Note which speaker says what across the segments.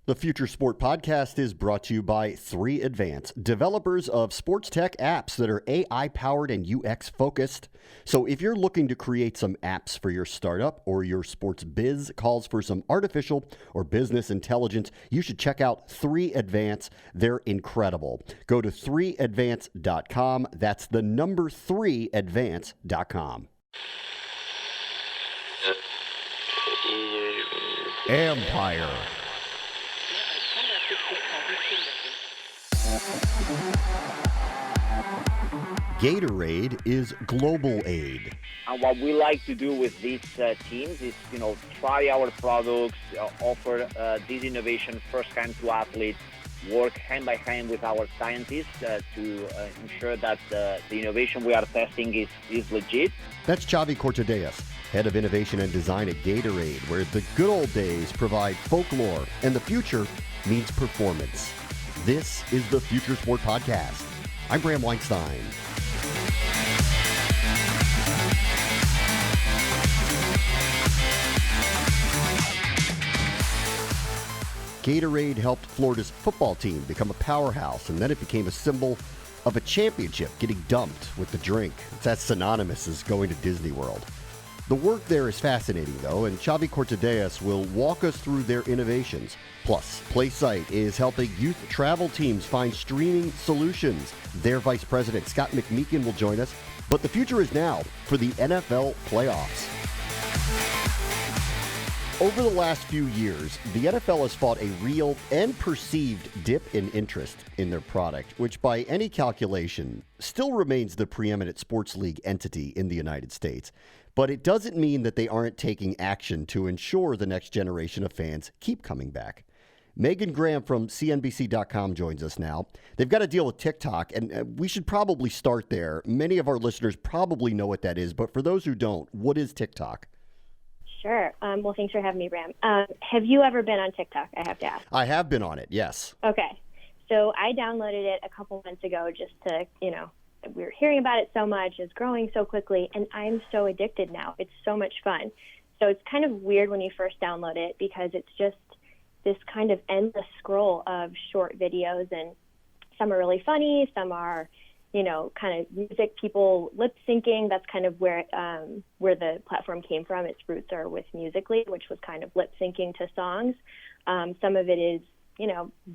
Speaker 1: The Future Sport Podcast is brought to you by 3Advance, developers of sports tech apps that are AI-powered and UX-focused. So if you're looking to create some apps for your startup or your sports biz calls for some artificial or business intelligence, you should check out 3Advance. They're incredible. Go to 3advance.com. That's the number 3advance.com.
Speaker 2: Empire.
Speaker 1: Gatorade is global aid.
Speaker 3: And what we like to do with these teams is, try our products, offer this innovation firsthand to athletes, work hand by hand with our scientists to ensure that the innovation we are testing is legit.
Speaker 1: That's Xavi Cortadellas, head of innovation and design at Gatorade, where the good old days provide folklore and the future means performance. This is the Future Sport Podcast. I'm Bram Weinstein. Gatorade helped Florida's football team become a powerhouse, and then it became a symbol of a championship getting dumped with the drink. It's as synonymous as going to Disney World. The work there is fascinating, though, and Xavi Cortadellas will walk us through their innovations. Plus, PlaySight is helping youth travel teams find streaming solutions. Their vice president, Scott McMeekin, will join us. But the future is now for the NFL playoffs. Over the last few years, the NFL has fought a real and perceived dip in interest in their product, which by any calculation still remains the preeminent sports league entity in the United States. But it doesn't mean that they aren't taking action to ensure the next generation of fans keep coming back. Megan Graham from CNBC.com joins us now. They've got to deal with TikTok, and we should probably start there. Many of our listeners probably know what that is, but for those who don't, what is TikTok?
Speaker 4: Sure. Well, thanks for having me, Bram. Have you ever been on TikTok, I have to ask?
Speaker 1: I have been on it, yes.
Speaker 4: Okay. So I downloaded it a couple months ago just to, we were hearing about it so much. It's growing so quickly, and I'm so addicted now. It's so much fun. So it's kind of weird when you first download it because it's just this kind of endless scroll of short videos, and some are really funny, some are kind of music, people lip syncing. That's kind of where the platform came from. Its roots are with Musical.ly, which was kind of lip syncing to songs. Some of it is,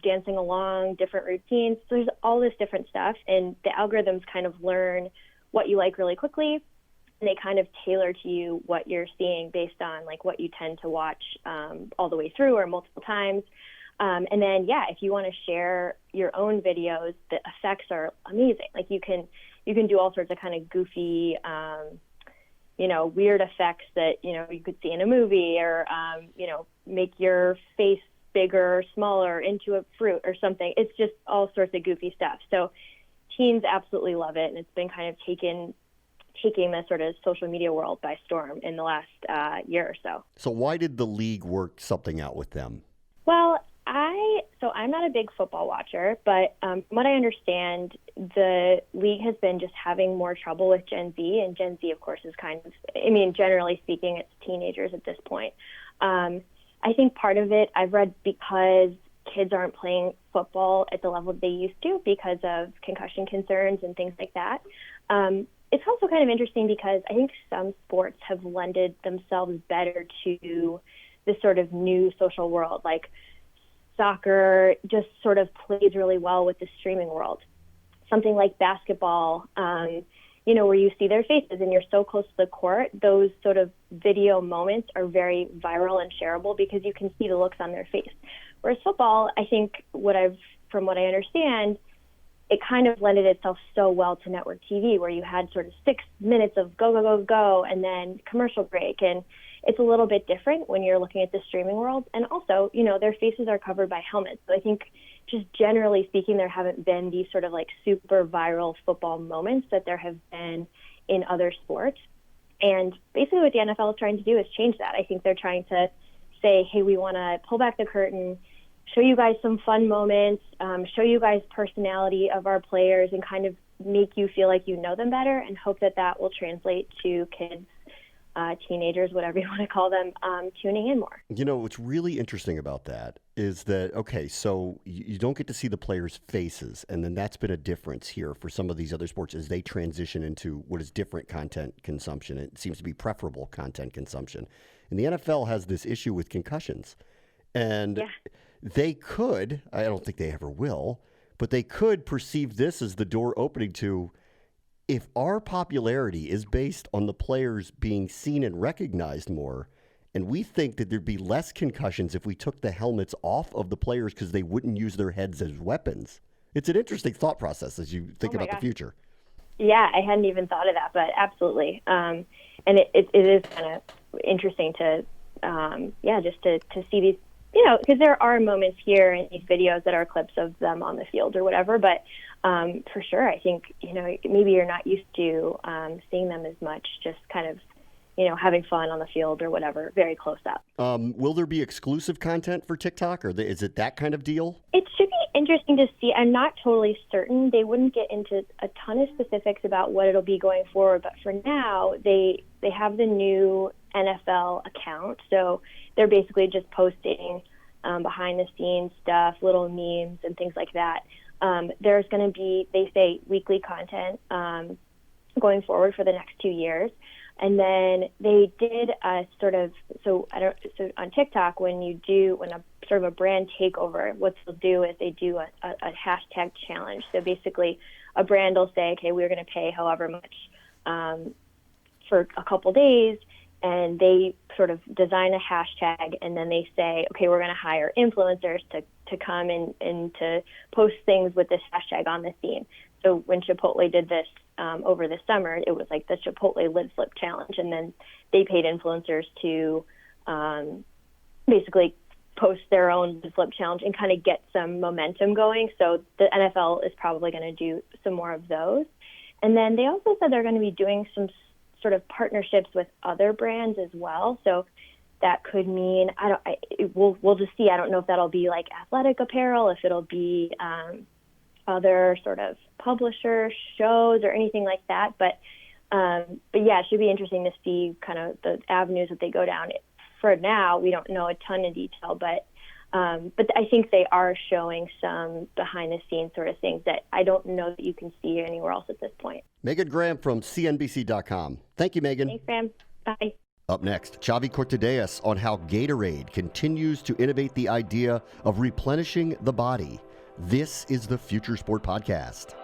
Speaker 4: dancing along, different routines. So there's all this different stuff, and the algorithms kind of learn what you like really quickly, and they kind of tailor to you what you're seeing based on like what you tend to watch all the way through or multiple times. And then, if you want to share your own videos, the effects are amazing. Like you can do all sorts of kind of goofy, weird effects that, you could see in a movie, or, make your face bigger or smaller into a fruit or something. It's just all sorts of goofy stuff. So teens absolutely love it. And it's been kind of taking the sort of social media world by storm in the last year or so.
Speaker 1: So why did the league work something out with them?
Speaker 4: Well, I'm not a big football watcher, but from what I understand, the league has been just having more trouble with Gen Z, and Gen Z, of course, is generally speaking, it's teenagers at this point. I think part of it, I've read, because kids aren't playing football at the level they used to because of concussion concerns and things like that. It's also kind of interesting because I think some sports have lended themselves better to this sort of new social world, like soccer just sort of plays really well with the streaming world. Something like basketball, where you see their faces and you're so close to the court, those sort of video moments are very viral and shareable because you can see the looks on their face. Whereas football, I think from what I understand, it kind of lended itself so well to network TV, where you had sort of 6 minutes of go, go, go, go, and then commercial break. And it's a little bit different when you're looking at the streaming world. And also, their faces are covered by helmets. So I think just generally speaking, there haven't been these sort of like super viral football moments that there have been in other sports. And basically what the NFL is trying to do is change that. I think they're trying to say, hey, we want to pull back the curtain, show you guys some fun moments, show you guys personality of our players, and kind of make you feel like you know them better, and hope that that will translate to kids teenagers, whatever you want to call them, tuning in more.
Speaker 1: You know, what's really interesting about that is that, okay, so you don't get to see the players' faces, and then that's been a difference here for some of these other sports as they transition into what is different content consumption. It seems to be preferable content consumption. And the NFL has this issue with concussions. And they could, I don't think they ever will, but they could perceive this as the door opening to, if our popularity is based on the players being seen and recognized more, and we think that there'd be less concussions if we took the helmets off of the players because they wouldn't use their heads as weapons. It's an interesting thought process as you think about the future.
Speaker 4: Yeah, I hadn't even thought of that, but absolutely. And it is kind of interesting to, just to see these, because there are moments here in these videos that are clips of them on the field or whatever, but for sure, I think, maybe you're not used to seeing them as much, just kind of, having fun on the field or whatever, very close up.
Speaker 1: Will there be exclusive content for TikTok, or is it that kind of deal?
Speaker 4: It should be interesting to see. I'm not totally certain. They wouldn't get into a ton of specifics about what it'll be going forward, but for now, they have the new NFL account, so they're basically just posting behind-the-scenes stuff, little memes and things like that. There's going to be, they say, weekly content going forward for the next 2 years. And then they did a sort of, so on TikTok, when a sort of a brand takeover, what they'll do is they do a hashtag challenge. So basically a brand will say, okay, we're going to pay however much for a couple days, and they sort of design a hashtag, and then they say, okay, we're going to hire influencers to come and to post things with this hashtag on the theme. So when Chipotle did this over the summer, it was like the Chipotle Lid Flip Challenge, and then they paid influencers to basically post their own Lid Flip Challenge and kind of get some momentum going. So the NFL is probably going to do some more of those. And then they also said they're going to be doing some sort of partnerships with other brands as well. So that could mean, we'll just see. I don't know if that'll be like athletic apparel, if it'll be other sort of publisher shows or anything like that. But yeah, it should be interesting to see kind of the avenues that they go down. For now, we don't know a ton of detail, but I think they are showing some behind-the-scenes sort of things that I don't know that you can see anywhere else at this point.
Speaker 1: Megan Graham from CNBC.com. Thank you, Megan.
Speaker 4: Thanks, Graham. Bye.
Speaker 1: Up next, Xavi Cortadellas on how Gatorade continues to innovate the idea of replenishing the body. This is the Future Sport Podcast.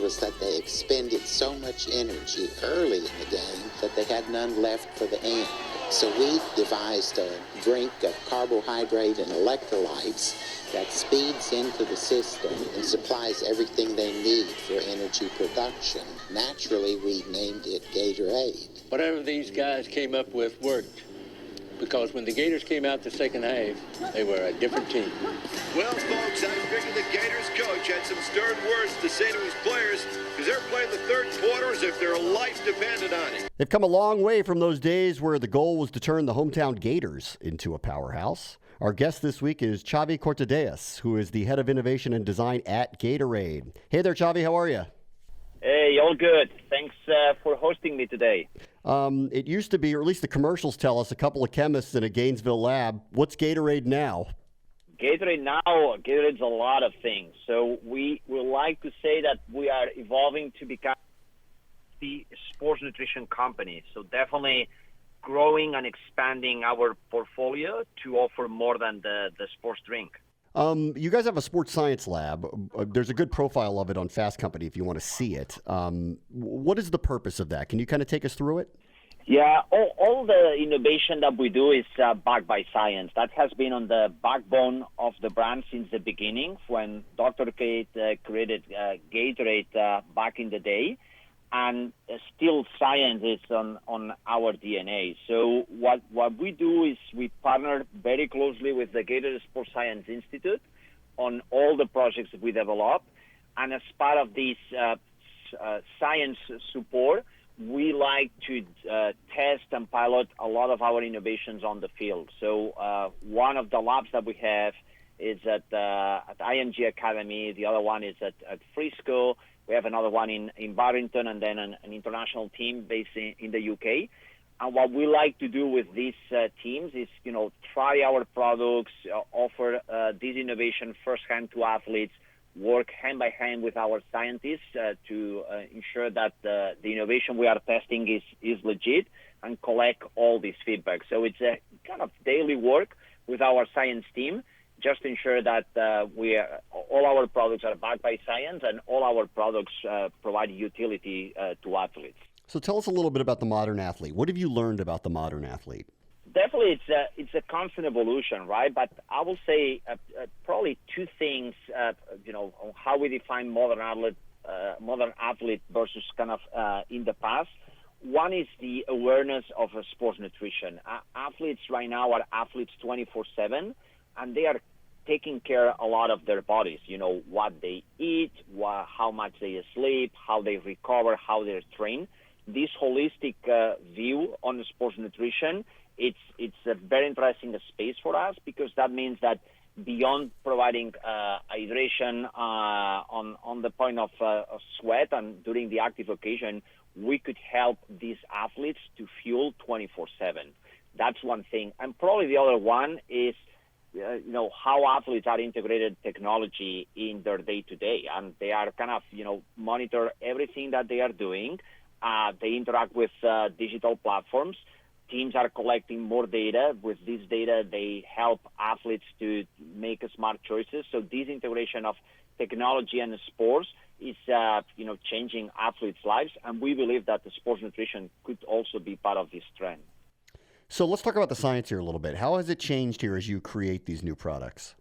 Speaker 2: Was that they expended so much energy early in the game that they had none left for the end. So we devised a drink of carbohydrate and electrolytes that speeds into the system and supplies everything they need for energy production. Naturally, we named it Gatorade.
Speaker 5: Whatever these guys came up with worked, because when the Gators came out the second half, they were a different team.
Speaker 6: Well, folks, I figured the Gators coach had some stern words to say to his players, because they're playing the third quarter as if their life depended on it.
Speaker 1: They've come a long way from those days where the goal was to turn the hometown Gators into a powerhouse. Our guest this week is Xavi Cortadellas, who is the head of innovation and design at Gatorade. Hey there, Xavi, how are you?
Speaker 3: Hey, all good. Thanks for hosting me today.
Speaker 1: It used to be, or at least the commercials tell us, a couple of chemists in a Gainesville lab. What's Gatorade now?
Speaker 3: Gatorade's a lot of things. So we would like to say that we are evolving to become the sports nutrition company. So definitely growing and expanding our portfolio to offer more than the sports drink.
Speaker 1: You guys have a sports science lab. There's a good profile of it on Fast Company if you want to see it. What is the purpose of that? Can you kind of take us through it?
Speaker 3: Yeah, all the innovation that we do is backed by science. That has been on the backbone of the brand since the beginning when Dr. Kate created Gatorade back in the day. and still science is on our DNA. So what we do is we partner very closely with the Gatorade Sports Science Institute on all the projects that we develop. And as part of this science support, we like to test and pilot a lot of our innovations on the field. So one of the labs that we have is at IMG Academy. The other one is at Frisco. We have another one in Barrington, and then an international team based in the UK. And what we like to do with these teams is, try our products, offer this innovation firsthand to athletes, work hand by hand with our scientists to ensure that the innovation we are testing is legit, and collect all this feedback. So it's a kind of daily work with our science team, just to ensure that all our products are backed by science, and all our products provide utility to athletes.
Speaker 1: So tell us a little bit about the modern athlete. What have you learned about the modern athlete?
Speaker 3: Definitely, it's a constant evolution, right? But I will say probably two things, on how we define modern athlete versus kind of in the past. One is the awareness of sports nutrition. Athletes right now are athletes 24/7, and they are taking care a lot of their bodies. What they eat, how much they sleep, how they recover, how they train. This holistic view on sports nutrition, it's a very interesting space for us, because that means that beyond providing hydration on the point of sweat and during the active occasion, we could help these athletes to fuel 24/7. That's one thing. And probably the other one is how athletes are integrated technology in their day-to-day, and they are kind of monitor everything that they are doing. They interact with digital platforms. Teams are collecting more data. With this data, they help athletes to make smart choices. So this integration of technology and sports is changing athletes' lives, and we believe that the sports nutrition could also be part of this trend.
Speaker 1: So let's talk about the science here a little bit. How has it changed here as you create these new products?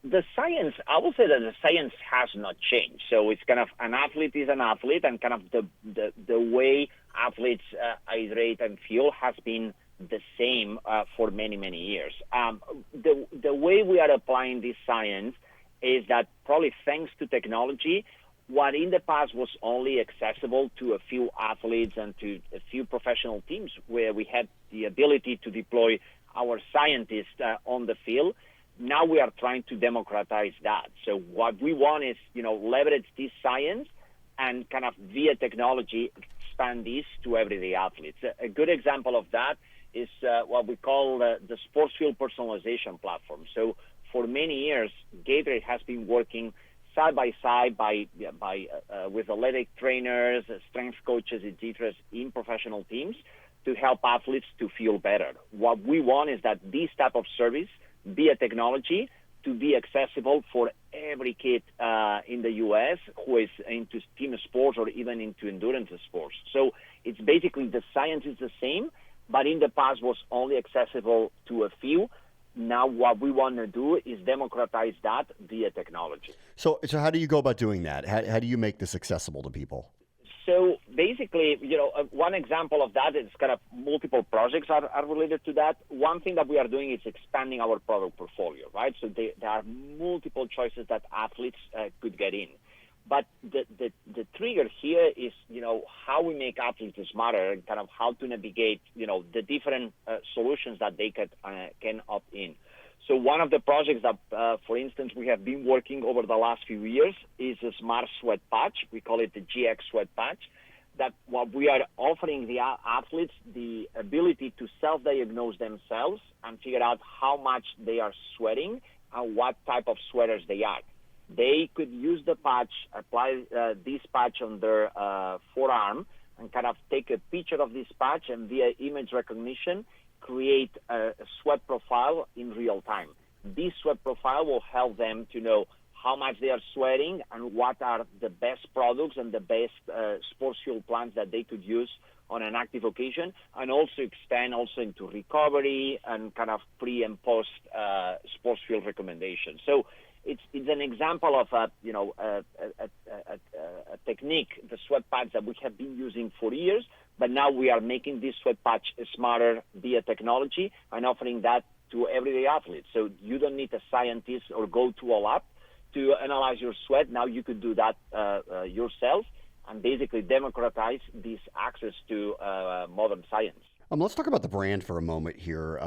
Speaker 3: The science, I will say that the science has not changed. So it's kind of an athlete is an athlete, and kind of the way athletes hydrate and fuel has been the same for many, many years. The way we are applying this science is that, probably thanks to technology, what in the past was only accessible to a few athletes and to a few professional teams, where we had the ability to deploy our scientists on the field, now we are trying to democratize that. So what we want is, leverage this science and kind of via technology expand this to everyday athletes. A good example of that is what we call the sports field personalization platform. So for many years, Gatorade has been working side by side with athletic trainers, strength coaches, etc., in professional teams to help athletes to feel better. What we want is that this type of service, via technology, to be accessible for every kid in the U.S. who is into team sports or even into endurance sports. So it's basically the science is the same, but in the past was only accessible to a few. Now what we want to do is democratize that via technology.
Speaker 1: So how do you go about doing that? How do you make this accessible to people?
Speaker 3: So basically, one example of that is kind of multiple projects are related to that. One thing that we are doing is expanding our product portfolio, right? So there are multiple choices that athletes could get in. But the trigger here is, how we make athletes smarter and kind of how to navigate, the different solutions that they can opt in. So one of the projects that, for instance, we have been working over the last few years is a smart sweat patch. We call it the GX sweat patch. That what we are offering the athletes the ability to self-diagnose themselves and figure out how much they are sweating and what type of sweaters they are. They could use the patch, apply this patch on their forearm, and kind of take a picture of this patch, and via image recognition, create a sweat profile in real time. This sweat profile will help them to know how much they are sweating and what are the best products and the best sports fuel plans that they could use on an active occasion, and also extend also into recovery and kind of pre and post sports fuel recommendations. So it's an example of a technique, the sweat patch that we have been using for years, but now we are making this sweat patch smarter via technology and offering that to everyday athletes. So you don't need a scientist or go to a lab to analyze your sweat. Now you could do that yourself and basically democratize this access to modern science.
Speaker 1: Let's talk about the brand for a moment here.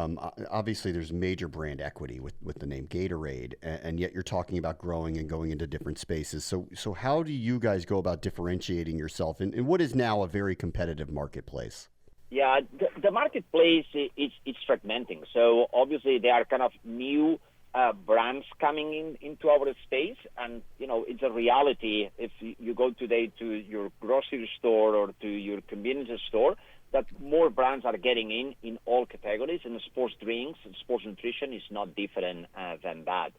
Speaker 1: Obviously, there's major brand equity with the name Gatorade, and yet you're talking about growing and going into different spaces. So how do you guys go about differentiating yourself in what is now a very competitive marketplace?
Speaker 3: Yeah, the marketplace is fragmenting. So obviously, there are kind of new brands coming into our space, and it's a reality. If you go today to your grocery store or to your convenience store, that more brands are getting in all categories, and sports drinks and sports nutrition is not different than that.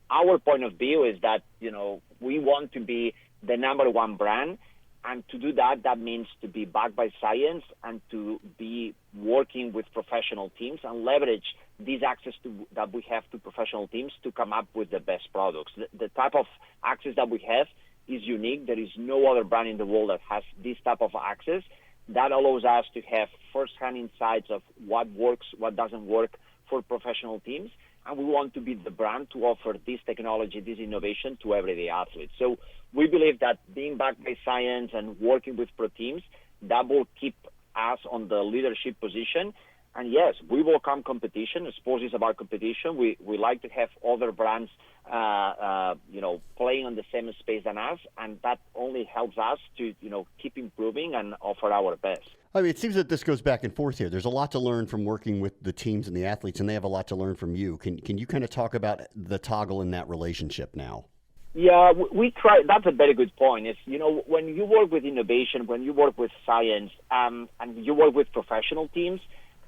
Speaker 3: Our point of view is that, we want to be the number one brand, and to do that, that means to be backed by science and to be working with professional teams and leverage this access that we have to professional teams to come up with the best products. The type of access that we have is unique. There is no other brand in the world that has this type of access. That allows us to have first-hand insights of what works, what doesn't work for professional teams, and we want to be the brand to offer this technology, this innovation to everyday athletes. So we believe that being backed by science and working with pro teams, that will keep us on the leadership position. And yes, we welcome competition. Sports is about competition. We like to have other brands, playing on the same space than us, and that only helps us to, keep improving and offer our best.
Speaker 1: I mean, it seems that this goes back and forth here. There's a lot to learn from working with the teams and the athletes, and they have a lot to learn from you. Can you kind of talk about the toggle in that relationship now?
Speaker 3: Yeah, we try. That's a very good point. It's, when you work with innovation, when you work with science, and you work with professional teams,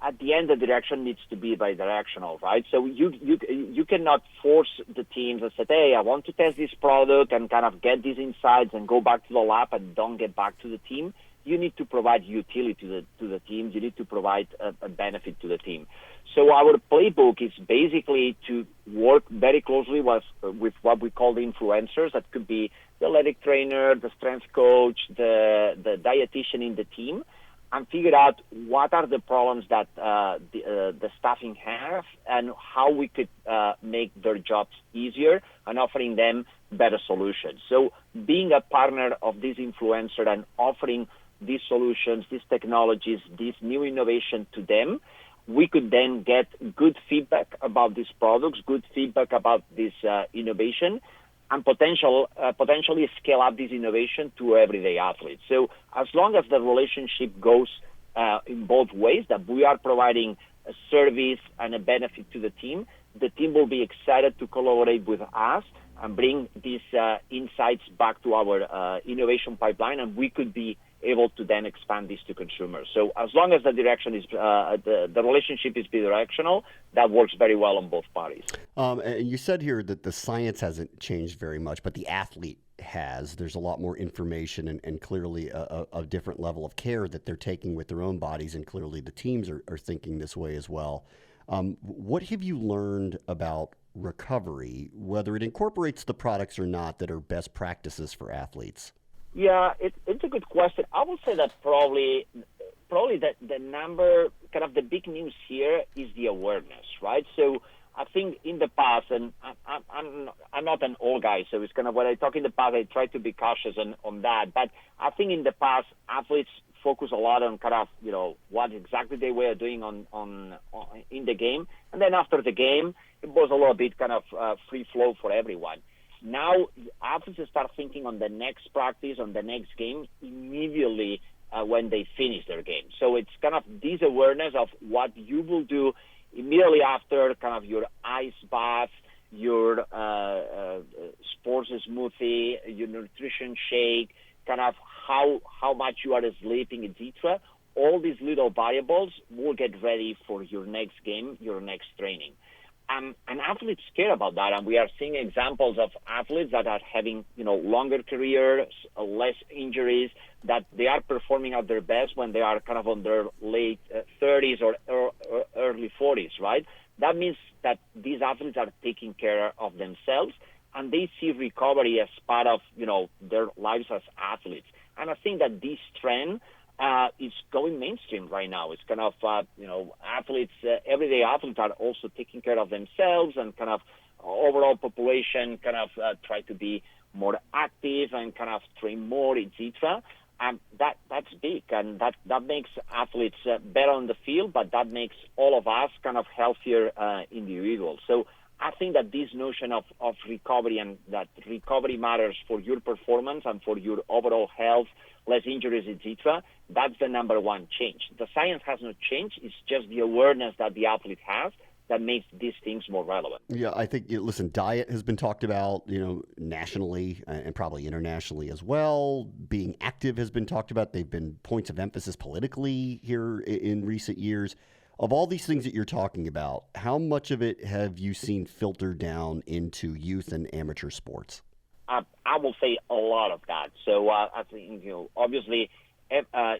Speaker 3: at the end, the direction needs to be bidirectional, right? So you cannot force the teams and say, hey, I want to test this product and kind of get these insights and go back to the lab and don't get back to the team. You need to provide utility to the team. You need to provide a benefit to the team. So our playbook is basically to work very closely with what we call the influencers. That could be the athletic trainer, the strength coach, the dietitian in the team, and figure out what are the problems that the staffing have and how we could make their jobs easier and offering them better solutions. So being a partner of this influencer and offering these solutions, these technologies, this new innovation to them, we could then get good feedback about these products, good feedback about this innovation, and potentially scale up this innovation to everyday athletes. So as long as the relationship goes in both ways, that we are providing a service and a benefit to the team will be excited to collaborate with us and bring these insights back to our innovation pipeline, and we could be able to then expand this to consumers. So as long as the direction is the relationship is bidirectional, that works very well on both parties.
Speaker 1: And you said here that the science hasn't changed very much, but the athlete has. There's a lot more information and clearly a different level of care that they're taking with their own bodies, and clearly the teams are thinking this way as well. What have you learned about recovery, whether it incorporates the products or not, that are best practices for athletes?
Speaker 3: Yeah, it's a good question. I would say that probably the number, kind of the big news here is the awareness, right? So I think in the past, and I'm not an old guy, so it's kind of when I talk in the past, I try to be cautious on that. But I think in the past, athletes focus a lot on kind of, what exactly they were doing on in the game. And then after the game, it was a little bit kind of free flow for everyone. Now, athletes start thinking on the next practice, on the next game, immediately when they finish their game. So it's kind of this awareness of what you will do immediately after kind of your ice bath, your sports smoothie, your nutrition shake, kind of how much you are sleeping, etc. All these little variables will get ready for your next game, your next training. And athletes care about that, and we are seeing examples of athletes that are having, longer careers, less injuries, that they are performing at their best when they are kind of on their late 30s or early 40s, right? That means that these athletes are taking care of themselves, and they see recovery as part of, their lives as athletes. And I think that this trend is going mainstream right now. It's kind of, athletes, everyday athletes are also taking care of themselves, and kind of overall population kind of try to be more active and kind of train more, etc. That's big, and that makes athletes better on the field, but that makes all of us kind of healthier individuals. So I think that this notion of recovery, and that recovery matters for your performance and for your overall health, less injuries, etc., that's the number one change. The science has not changed. It's just the awareness that the athlete has that makes these things more relevant.
Speaker 1: Yeah, I think, listen, diet has been talked about, nationally and probably internationally as well. Being active has been talked about. They've been points of emphasis politically here in recent years. Of all these things that you're talking about, how much of it have you seen filter down into youth and amateur sports?
Speaker 3: I will say a lot of that. So I think, obviously,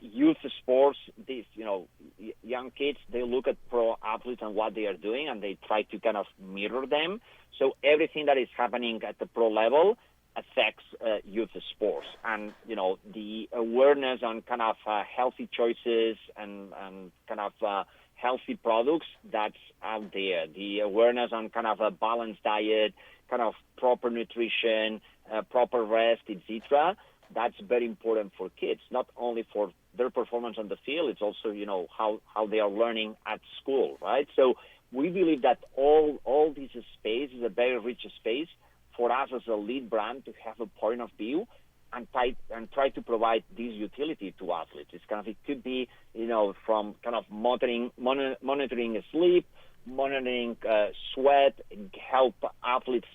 Speaker 3: youth sports, these, young kids, they look at pro athletes and what they are doing, and they try to kind of mirror them. So everything that is happening at the pro level affects youth sports. And, the awareness on kind of healthy choices and kind of healthy products, that's out there. The awareness on kind of a balanced diet, kind of proper nutrition, proper rest, etc., that's very important for kids, not only for their performance on the field, it's also, how they are learning at school, right? So we believe that all this space is a very rich space for us as a lead brand to have a point of view and try to provide this utility to athletes. It could be, from kind of monitoring sleep, monitoring sweat, help athletes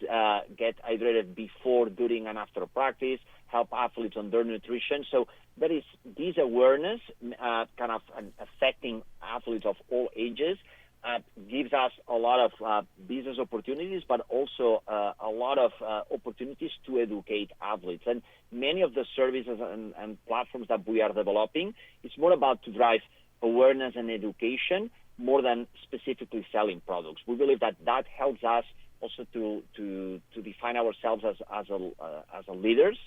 Speaker 3: get hydrated before, during, and after practice, help athletes on their nutrition. So there is this awareness kind of affecting athletes of all ages, gives us a lot of business opportunities, but also a lot of opportunities to educate athletes. And many of the services and platforms that we are developing, it's more about to drive awareness and education more than specifically selling products. We believe that helps us also to define ourselves as a leaders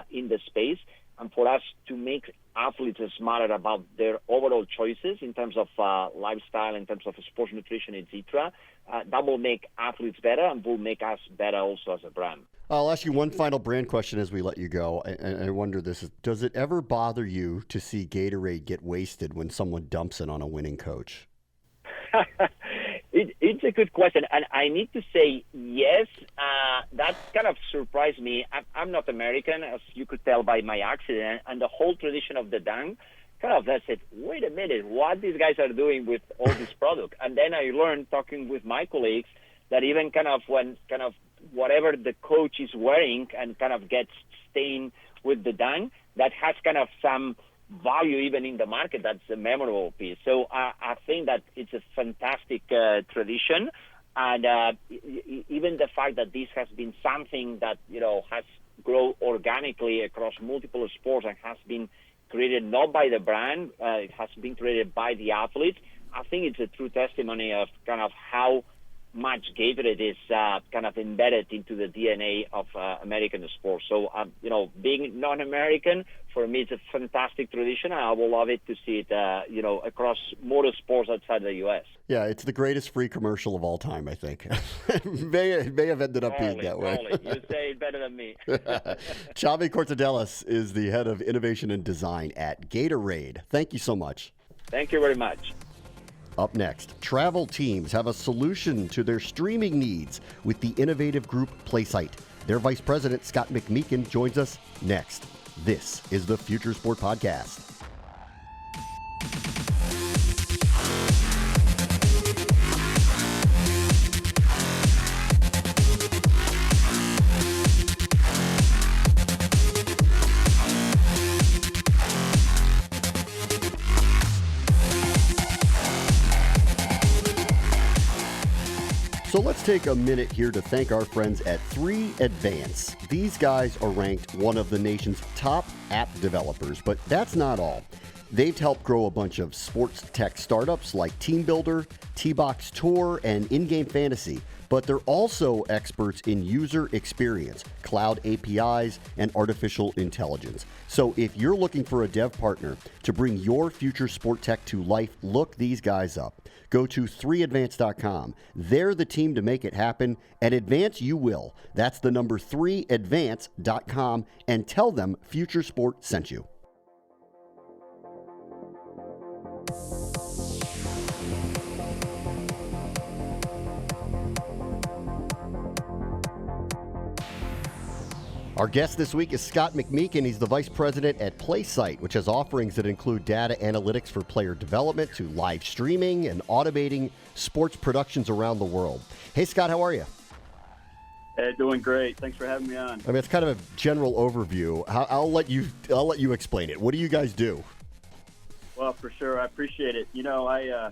Speaker 3: in the space, and for us to make athletes smarter about their overall choices in terms of lifestyle, in terms of sports nutrition, etc. That will make athletes better and will make us better also as a brand.
Speaker 1: I'll ask you one final brand question as we let you go. And I wonder this, does it ever bother you to see Gatorade get wasted when someone dumps it on a winning coach?
Speaker 3: It's a good question, and I need to say yes. That kind of surprised me. I'm not American, as you could tell by my accent, and the whole tradition of the dunk kind of said, wait a minute, what these guys are doing with all this product? And then I learned, talking with my colleagues, that even kind of when kind of whatever the coach is wearing and kind of gets stained with the dunk, that has kind of some value even in the market. That's a memorable piece. So I think that it's a fantastic tradition, and even the fact that this has been something that has grown organically across multiple sports and has been created not by the brand, it has been created by the athletes. I think it's a true testimony of kind of how much Gatorade is kind of embedded into the DNA of American sports. So, being non-American, for me, it's a fantastic tradition. I will love it to see it, across more sports outside the U.S.
Speaker 1: Yeah, it's the greatest free commercial of all time, I think. may have ended up being that way.
Speaker 3: You say it better than me.
Speaker 1: Xavi Cortadellas is the head of innovation and design at Gatorade. Thank you so much.
Speaker 3: Thank you very much.
Speaker 1: Up next, travel teams have a solution to their streaming needs with the innovative group PlaySight. Their vice president, Scott McMeekin, joins us next. This is the Future Sport Podcast. So let's take a minute here to thank our friends at 3Advance. These guys are ranked one of the nation's top app developers, but that's not all. They've helped grow a bunch of sports tech startups like Team Builder, T-Box Tour, and In-Game Fantasy. but they're also experts in user experience, cloud APIs, and artificial intelligence. So if you're looking for a dev partner to bring your future sport tech to life, look these guys up. Go to 3advance.com. They're the team to make it happen, and advance you will. That's the number 3advance.com, and tell them Future Sport sent you. Our guest this week is Scott McMeekin. He's the vice president at PlaySight, which has offerings that include data analytics for player development to live streaming and automating sports productions around the world. Hey, Scott, how are you?
Speaker 7: Hey, doing great. Thanks for having me on.
Speaker 1: I mean, it's kind of a general overview. I'll let you explain it. What do you guys do?
Speaker 7: Well, for sure. I appreciate it. You know,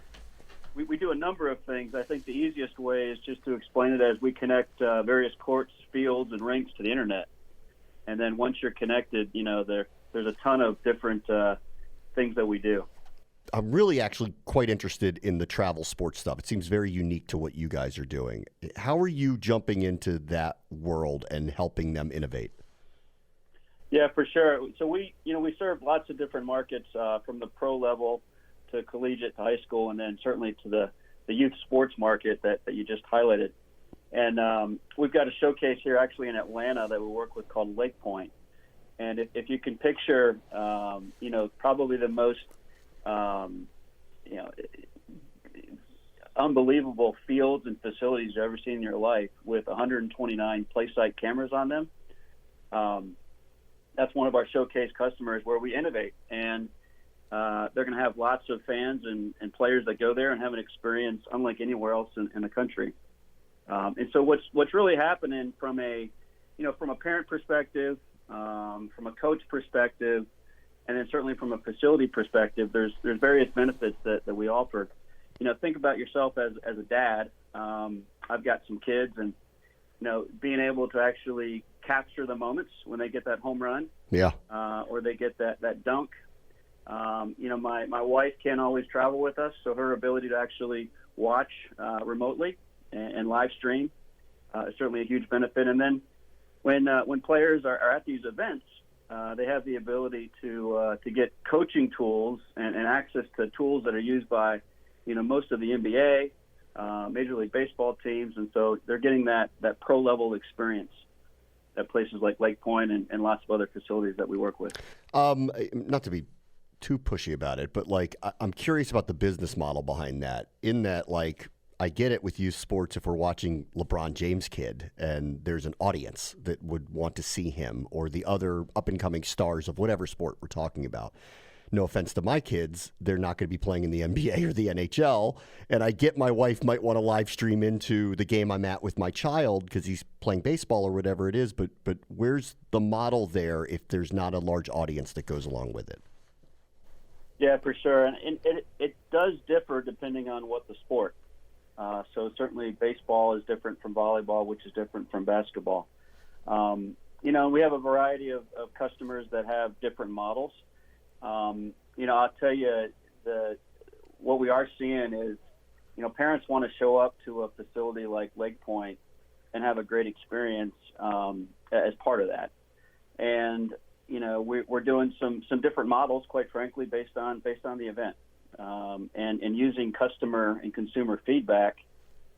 Speaker 7: we do a number of things. I think the easiest way is just to explain it as we connect various courts, fields, and rinks to the internet. And then once you're connected, you know, there's a ton of different things that we do.
Speaker 1: I'm really actually quite interested in the travel sports stuff. It seems very unique to what you guys are doing. How are you jumping into that world and helping them innovate?
Speaker 7: Yeah, for sure. So we serve lots of different markets from the pro level to collegiate to high school, and then certainly to the youth sports market that you just highlighted. And we've got a showcase here actually in Atlanta that we work with called Lake Point. And if you can picture, probably the most, unbelievable fields and facilities you've ever seen in your life with 129 PlaySight cameras on them. That's one of our showcase customers where we innovate. And they're going to have lots of fans and players that go there and have an experience unlike anywhere else in the country. And so what's really happening from a parent perspective, from a coach perspective, and then certainly from a facility perspective, there's various benefits that we offer. You know, think about yourself as a dad. I've got some kids, and being able to actually capture the moments when they get that home run, or they get that dunk. My wife can't always travel with us, so her ability to actually watch remotely and live stream is certainly a huge benefit. And then when players are at these events, they have the ability to get coaching tools and access to tools that are used by most of the NBA, Major League Baseball teams, and so they're getting that pro level experience at places like Lake Point and lots of other facilities that we work with.
Speaker 1: Not to be too pushy about it, but I'm curious about the business model behind that. In that, I get it with youth sports if we're watching LeBron James kid and there's an audience that would want to see him or the other up-and-coming stars of whatever sport we're talking about. No offense to my kids, they're not going to be playing in the NBA or the NHL, and I get my wife might want to live stream into the game I'm at with my child because he's playing baseball or whatever it is, but where's the model there if there's not a large audience that goes along with it?
Speaker 7: Yeah, for sure, and it does differ depending on what the sport. So certainly baseball is different from volleyball, which is different from basketball. We have a variety of customers that have different models. I'll tell you, what we are seeing is, parents want to show up to a facility like Lake Point and have a great experience as part of that. And, we're doing some different models, quite frankly, based on the event. And using customer and consumer feedback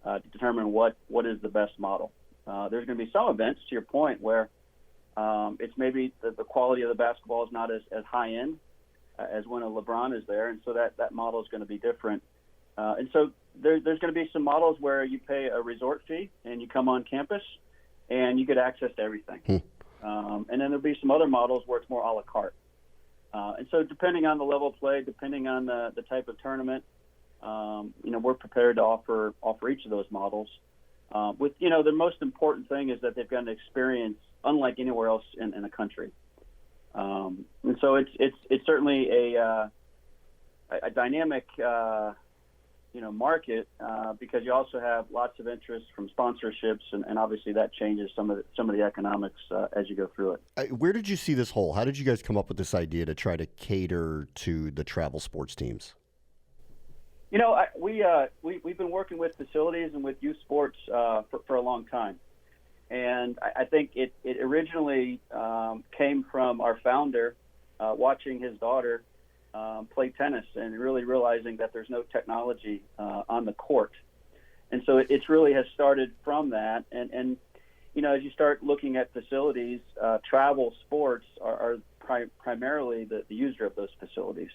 Speaker 7: to determine what is the best model. There's going to be some events, to your point, where it's maybe the quality of the basketball is not as high end as when a LeBron is there, and so that model is going to be different. And so there's going to be some models where you pay a resort fee and you come on campus and you get access to everything. And then there'll be some other models where it's more a la carte. And so depending on the level of play, depending on the type of tournament, we're prepared to offer each of those models. The most important thing is that they've got an experience unlike anywhere else in the country. And so it's certainly a dynamic market because you also have lots of interest from sponsorships, and obviously that changes some of the economics as you go through it.
Speaker 1: Where did you see this hole? How did you guys come up with this idea to try to cater to the travel sports teams?
Speaker 7: We've been working with facilities and with youth sports for a long time, and I think it originally came from our founder watching his daughter play tennis and really realizing that there's no technology on the court, and so it really has started from that. And as you start looking at facilities, travel sports are primarily the user of those facilities.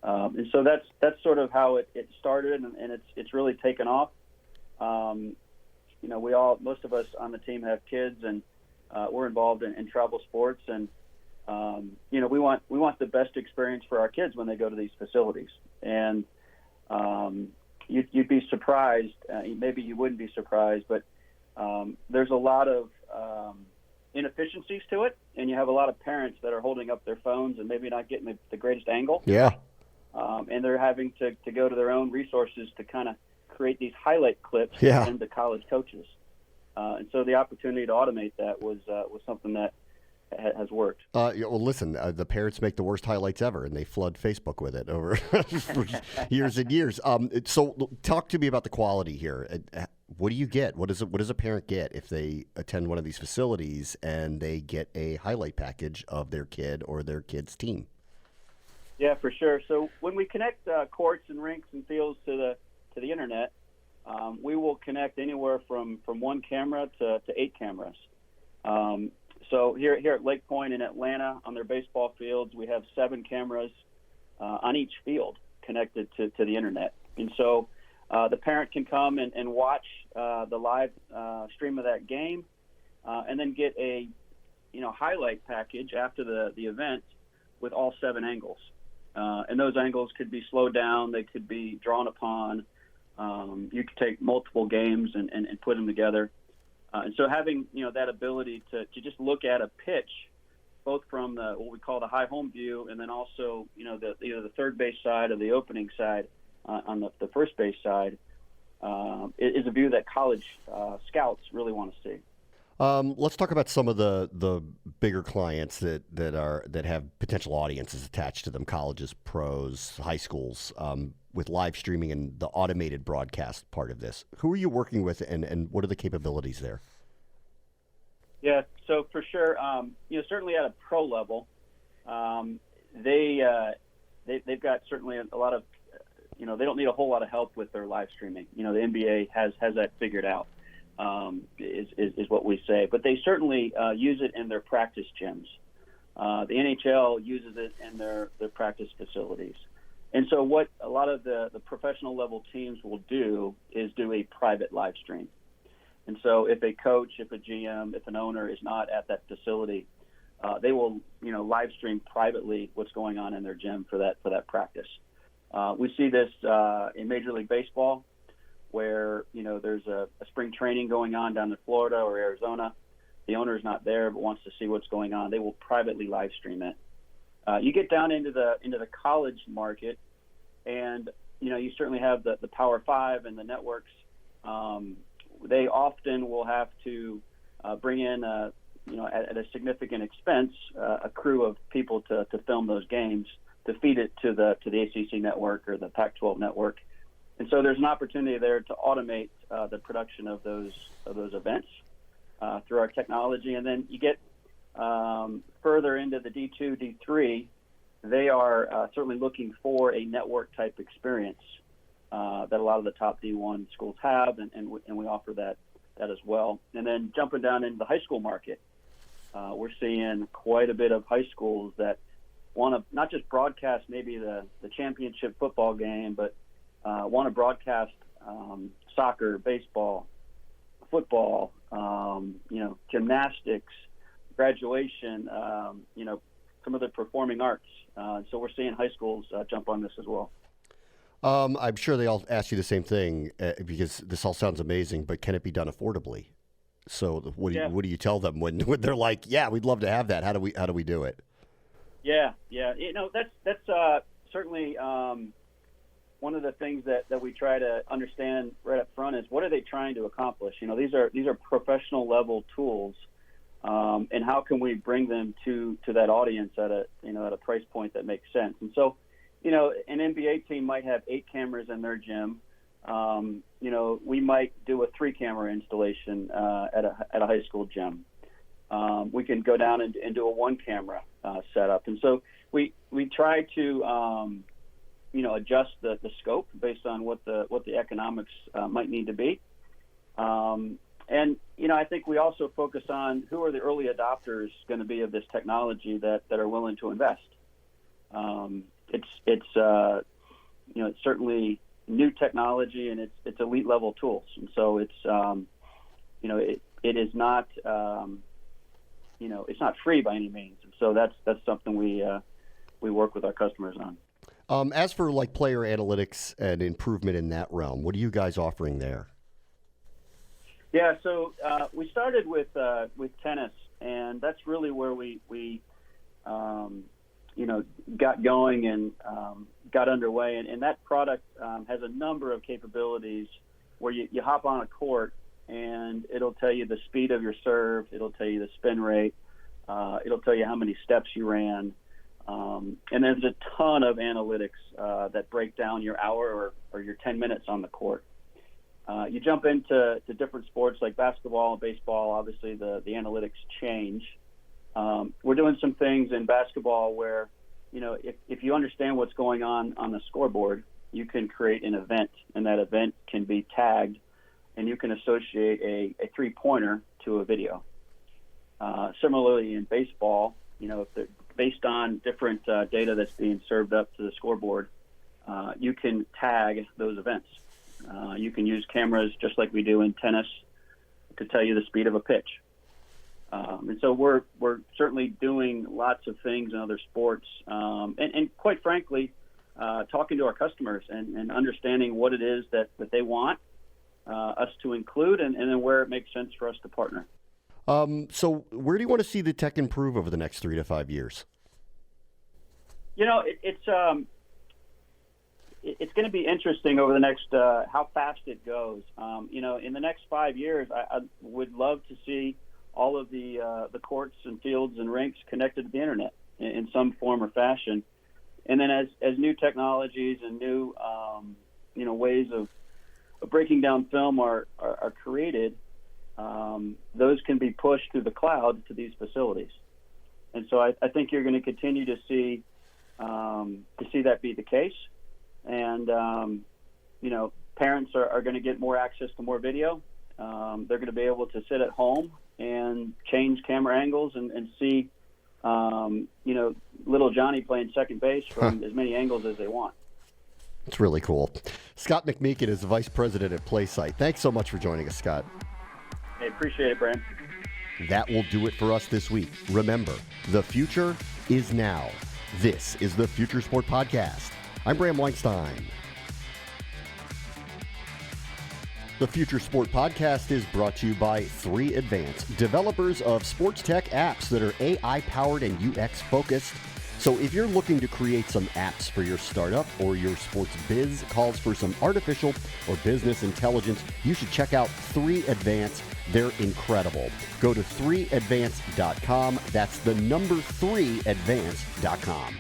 Speaker 7: And so that's sort of how it started, and it's really taken off. Most of us on the team have kids, and we're involved in travel sports, and we want the best experience for our kids when they go to these facilities. And you'd be surprised, maybe you wouldn't be surprised, but there's a lot of inefficiencies to it, and you have a lot of parents that are holding up their phones and maybe not getting the greatest angle.
Speaker 1: Yeah.
Speaker 7: And they're having to go to their own resources to kind of create these highlight clips to send to college coaches. And so the opportunity to automate that was something that has worked.
Speaker 1: Well, listen, the parents make the worst highlights ever, and they flood Facebook with it over for years and years. So talk to me about the quality here. What do you get? What does a parent get if they attend one of these facilities and they get a highlight package of their kid or their kid's team?
Speaker 7: Yeah, for sure. So when we connect courts and rinks and fields to the internet, we will connect anywhere from one camera to 8 cameras. So here at Lake Point in Atlanta, on their baseball fields, we have 7 cameras on each field connected to the internet. And so the parent can come and watch the live stream of that game, and then get a highlight package after the event with all 7 angles. And those angles could be slowed down, they could be drawn upon. You could take multiple games and put them together. And so having that ability to just look at a pitch, both from what we call the high home view, and then also either the third base side or the opening side on the first base side, is a view that college scouts really want to see.
Speaker 1: Let's talk about some of the bigger clients that have potential audiences attached to them: colleges, pros, high schools, with live streaming and the automated broadcast part of this. Who are you working with, and what are the capabilities there?
Speaker 7: Yeah, so for sure, certainly at a pro level, they've got certainly a lot of, they don't need a whole lot of help with their live streaming. The NBA has that figured out. Is what we say, but they certainly use it in their practice gyms. The NHL uses it in their practice facilities, and so what a lot of the professional level teams will do is do a private live stream. And so if a coach, if a GM, if an owner is not at that facility, they will live stream privately what's going on in their gym for that practice. We see this in Major League Baseball, where there's a spring training going on down in Florida or Arizona. The owner is not there but wants to see what's going on. They will privately live stream it. You get down into the college market, and you certainly have the Power 5 and the networks. They often will have to bring in at a significant expense a crew of people to film those games, to feed it to the ACC network or the Pac-12 network. And so there's an opportunity there to automate the production of those events through our technology. And then you get further into the D2, D3, they are certainly looking for a network-type experience that a lot of the top D1 schools have, and we offer that as well. And then jumping down into the high school market, we're seeing quite a bit of high schools that want to not just broadcast maybe the championship football game, but want to broadcast soccer, baseball, football, gymnastics, graduation, some of the performing arts. So we're seeing high schools jump on this as well.
Speaker 1: I'm sure they all ask you the same thing because this all sounds amazing, but can it be done affordably? So what do you tell them when they're like, yeah, we'd love to have that. How do we do it?
Speaker 7: Yeah. That's certainly one of the things that we try to understand right up front is what are they trying to accomplish? These are professional level tools, and how can we bring them to that audience at a price point that makes sense? And so, an NBA team might have 8 cameras in their gym. We might do a 3-camera installation at a high school gym. We can go down and do a 1-camera setup. And so we try to, adjust the scope based on what the economics might need to be. I think we also focus on who are the early adopters going to be of this technology that are willing to invest. It's certainly new technology, and it's elite level tools. And so it's, it is not, it's not free by any means. And so that's something we work with our customers on.
Speaker 1: As for like player analytics and improvement in that realm, what are you guys offering there?
Speaker 7: Yeah, so we started with tennis, and that's really where we got going and got underway. And that product has a number of capabilities where you hop on a court, and it'll tell you the speed of your serve, it'll tell you the spin rate, it'll tell you how many steps you ran. And there's a ton of analytics that break down your hour or your 10 minutes on the court. You jump into different sports like basketball and baseball, obviously the analytics change. We're doing some things in basketball where, if you understand what's going on the scoreboard, you can create an event, and that event can be tagged, and you can associate a 3-pointer to a video. Similarly in baseball, based on different data that's being served up to the scoreboard, you can tag those events. You can use cameras just like we do in tennis to tell you the speed of a pitch. And so we're certainly doing lots of things in other sports, and quite frankly, talking to our customers and understanding what it is that they want us to include, and then where it makes sense for us to partner.
Speaker 1: So where do you want to see the tech improve over the next 3 to 5 years?
Speaker 7: It's going to be interesting over the next how fast it goes. In the next 5 years, I would love to see all of the courts and fields and rinks connected to the internet in some form or fashion. And then as new technologies and new ways of breaking down film are created, those can be pushed through the cloud to these facilities. And so I think you're going to continue to see that be the case. And, parents are going to get more access to more video. They're going to be able to sit at home and change camera angles and see, little Johnny playing second base from as many angles as they want.
Speaker 1: It's really cool. Scott McMeekin is the Vice President at PlaySight. Thanks so much for joining us, Scott.
Speaker 7: Hey, appreciate it, Brand.
Speaker 1: That will do it for us this week. Remember, the future is now. This is the Future Sport Podcast. I'm Bram Weinstein. The Future Sport Podcast is brought to you by 3 Advance, developers of sports tech apps that are AI-powered and UX-focused. So if you're looking to create some apps for your startup or your sports biz calls for some artificial or business intelligence, you should check out 3 Advance. They're incredible. Go to 3advance.com. That's the number 3advance.com.